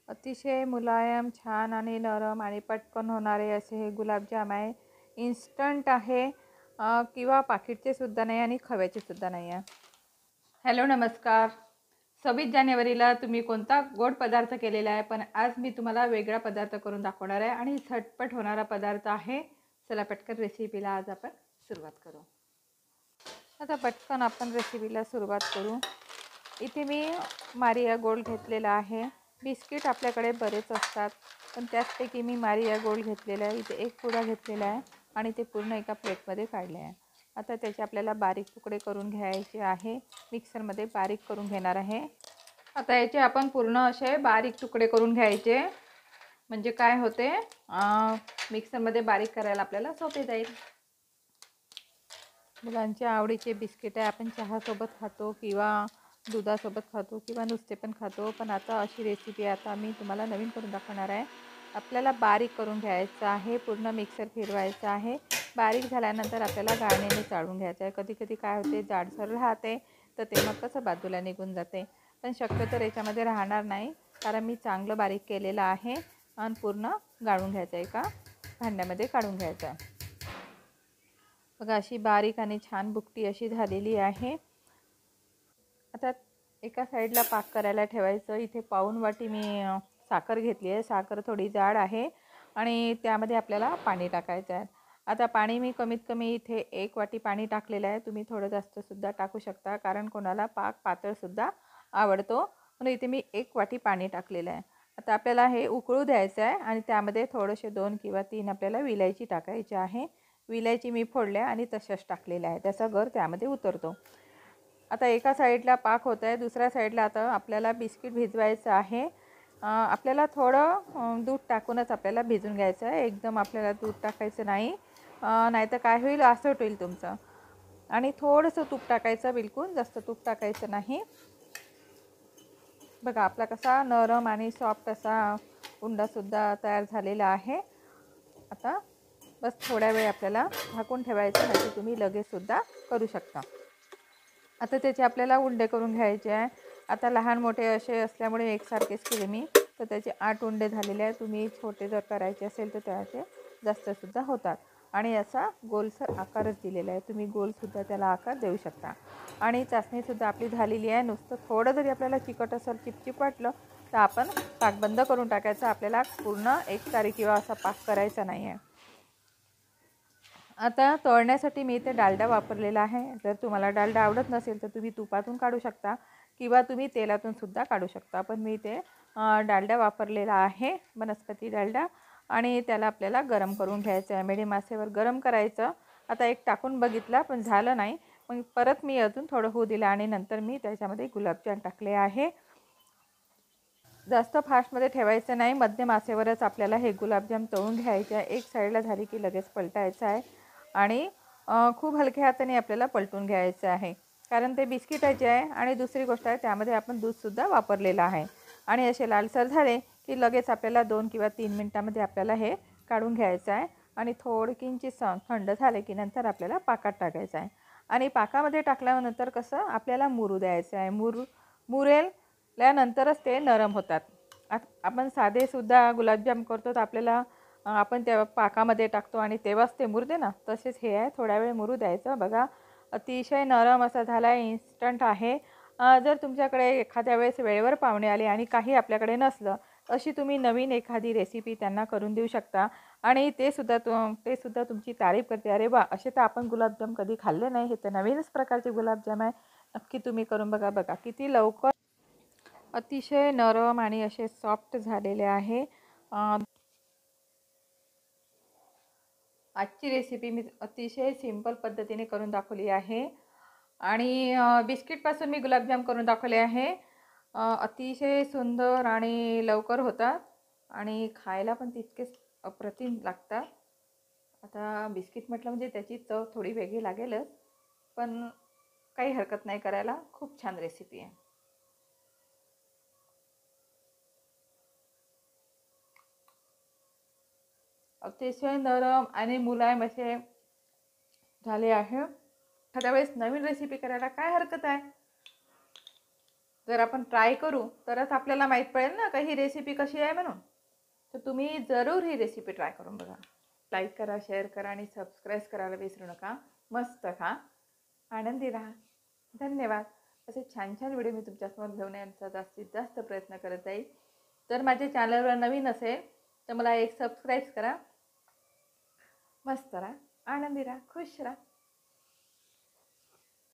अतिशय मुलायम, छान आणि नरम आणि पटकन होणारे असे हे गुलाबजाम आहे. इन्स्टंट आहे, किंवा पाकिटचे सुद्धा नाही आणि खव्याचे सुद्धा नाही आहे. हॅलो, नमस्कार. 26 जानेवारीला तुम्ही कोणता गोड पदार्थ केलेला आहे, पण आज मी तुम्हाला वेगळा पदार्थ करून दाखवणार आहे आणि झटपट होणारा पदार्थ आहे. चला पटकन रेसिपीला आज आपण सुरुवात करू. आता पटकन आपण रेसिपीला सुरुवात करू. इथे मी मारिया गोल्ड घेतलेला आहे. बिस्किट आपल्याकडे बरेच असतात, पण त्याचपैकी मी मारिया गोल्ड घेतलेला आहे. इथे एक पुडा घेतलेला आहे आणि ते पूर्ण एका प्लेटमध्ये काढले आहे. आता त्याचे आपल्याला बारीक तुकडे करून घ्यायचे आहे. मिक्सरमध्ये बारीक करून घेणार आहे. आता याचे आपण पूर्ण असे बारीक तुकडे करून घ्यायचे, म्हणजे काय होते, मिक्सरमध्ये बारीक करायला आपल्याला सोपे जाईल. मुलांच्या आवडीचे बिस्किट आहे. आपण चहासोबत खातो किंवा दुधासोबत खातो किंवा नुसते पण खातो, पण आता अशी रेसिपी आता मी तुम्हाला नवीन करून दाखवणार आहे. आपल्याला बारीक करून घ्यायचं आहे, पूर्ण मिक्सर फिरवायचं आहे. बारीक झाल्यानंतर आपल्याला गाळणीने चाळून घ्यायचं आहे. कधी कधी काय होते, जाडसर राहते तर ते मग कसं बाजूला निघून जाते, पण शक्यतो याच्यामध्ये राहणार नाही, कारण मी चांगलं बारीक केलेलं आहे. आणि पूर्ण गाळून घ्यायचं आहे, एका भांड्यामध्ये काढून घ्यायचं आहे. बघा, अशी बारीक आणि छान बुकटी अशी झालेली आहे. आता एका साईडला पाक करायला ठेवायचं. इथे पाऊण वाटी मी साखर घेतली आहे. साखर थोडी जाड आहे आणि त्यामध्ये आपल्याला पाणी टाकायचं आहे. आता पाणी मी कमीत कमी इथे 1 वाटी पाणी टाकलेलं आहे. तुम्ही थोडं जास्तसुद्धा टाकू शकता, कारण कोणाला पाक पातळसुद्धा आवडतो, म्हणून इथे मी 1 वाटी पाणी टाकलेलं आहे. आता आपल्याला हे उकळू द्यायचं आहे आणि त्यामध्ये थोडेसे 2 किंवा 3 आपल्याला विलायची टाकायची आहे. विलायची मी फोडल्या आणि तशाच टाकलेल्या आहे, त्याचा गर त्यामध्ये उतरतो. आता एका साईडला पाक होत आहे, दुसऱ्या साईडला आता आपल्याला बिस्किट भिजवायचं आहे. आपल्याला थोडं दूध टाकूनच आपल्याला भिजून घ्यायचं आहे. एकदम आपल्याला दूध टाकायचं नाही, नाहीतर काय होईल, आसट होईल तुमचं. आणि थोडंसं तूप टाकायचं, बिलकुल जास्त तूप टाकायचं नाही. बघा, आपला कसा नरम आणि सॉफ्ट असा उंडासुद्धा तयार झालेला आहे. आता बस थोड्या वेळ आपल्याला झाकून ठेवायचं, नाही तुम्ही लगेचसुद्धा करू शकता. आता त्याचे आपल्याला उंडे करून घ्यायचे आहे. आता लहान मोठे असे असल्यामुळे एकसारखेच केले मी, तर त्याचे 8 उंडे झालेले आहे. तुम्ही छोटे जर करायचे असेल तर त्याचे जास्तसुद्धा होतात. आणि असा गोलसर आकारच दिलेला आहे, तुम्ही गोलसुद्धा त्याला आकार देऊ शकता. आणि चाचणीसुद्धा आपली झालेली आहे. नुसतं थोडं जरी आपल्याला चिकट असं चिपचिप वाटलं तर आपण पाक बंद करून टाकायचं. आपल्याला पूर्ण एकतारी किंवा असा पाक करायचा नाही आहे. आता तळण्यासाठी मी इथे डालडा वापरलेला आहे. जर तुम्हाला डालडा आवडत नसेल तर तुम्ही तुपातून काढू शकता किंवा तुम्ही तेलातून सुद्धा काढू शकता, पण मी इथे डालडा वापरलेला आहे, वनस्पती डालडा. आणि त्याला आपल्याला गरम करून घ्यायचं आहे, मिडियम आचेवर गरम करायचं. आता एक टाकून बघितला पण झालं नाही, मग परत मी अजून थोडं होऊ दिलं आणि नंतर मी त्याच्यामध्ये गुलाबजाम टाकले आहे. जास्त फास्टमध्ये ठेवायचं नाही, मध्यम आचेवरच आपल्याला हे गुलाबजाम तळून घ्यायचे आहे. एक साईडला झाली की लगेच पलटायचं आहे आणि खूप हलक्या हाताने आपल्याला पलटून घ्यायचं आहे, कारण ते बिस्किटाचे आहे. आणि दुसरी गोष्ट आहे, त्यामध्ये आपण दूधसुद्धा वापरलेलं आहे. आणि असे लालसर झाले की लगेच आपल्याला 2 किंवा 3 मिनटामध्ये आपल्याला हे काढून घ्यायचं आहे. आणि थोडं किंचित थंड झाले की नंतर आपल्याला पाकात टाकायचं आहे. आणि पाकामध्ये टाकल्यानंतर कसं आपल्याला मुरू द्यायचं आहे. मुरेल्यानंतरच ते नरम होतात. आपण साधेसुद्धा गुलाबजाम करतो तर आपल्याला आपण त्या पाकामध्ये टाकतो आणि तेव्हाच ते मुरते ना, तसेच हे आहे, थोड्या वेळ मुरू द्यायचं. बघा, अतिशय नरम असा झाला आहे, इन्स्टंट आहे. जर तुमच्याकडे एखाद्या वेळेस वेळेवर पाहुणे आले आणि काही आपल्याकडे नसलं, अशी तुम्ही नवीन एखादी रेसिपी त्यांना करून देऊ शकता आणि ते सुद्धा तुमची तारीफ करते. अरे वा, असे तर आपण गुलाबजाम कधी खाल्ले नाही, हे तर नवीनच प्रकारचे गुलाबजाम आहे. नक्की तुम्ही करून बघा. बघा किती लवकर अतिशय नरम आणि असे सॉफ्ट झालेले आहे. आजची रेसिपी मी अतिशय सिंपल पद्धतीने करून दाखवली आहे आणि बिस्किटपासून मी गुलाबजाम करून दाखवले आहे. अतिशय सुंदर आणि लवकर होतात आणि खायला पण तितकेच अप्रतिम लागतात. आता बिस्किट म्हटलं म्हणजे त्याची चव थोडी वेगळी लागेलच, पण काही हरकत नाही करायला. खूप छान रेसिपी आहे. अतिशय नरम आणि मुलायम असे झाले आहे. एखाद्या वेळेस नवीन रेसिपी करायला काय हरकत आहे. जर आपण ट्राय करू तरच आपल्याला माहीत पडेल ना का ही रेसिपी कशी आहे म्हणून. तर तुम्ही जरूर ही रेसिपी ट्राय करून बघा. लाईक करा, शेअर करा आणि सबस्क्राईब करायला विसरू नका. मस्त खा, आनंदी राहा. धन्यवाद. असे छान छान व्हिडिओ मी तुमच्यासमोर घेऊन येण्याचा जास्तीत जास्त प्रयत्न करत जाईल. जर माझ्या चॅनलवर नवीन असेल तर मला एक सबस्क्राईब करा. मस्त राहा, आनंदी राहा, खुश राहा.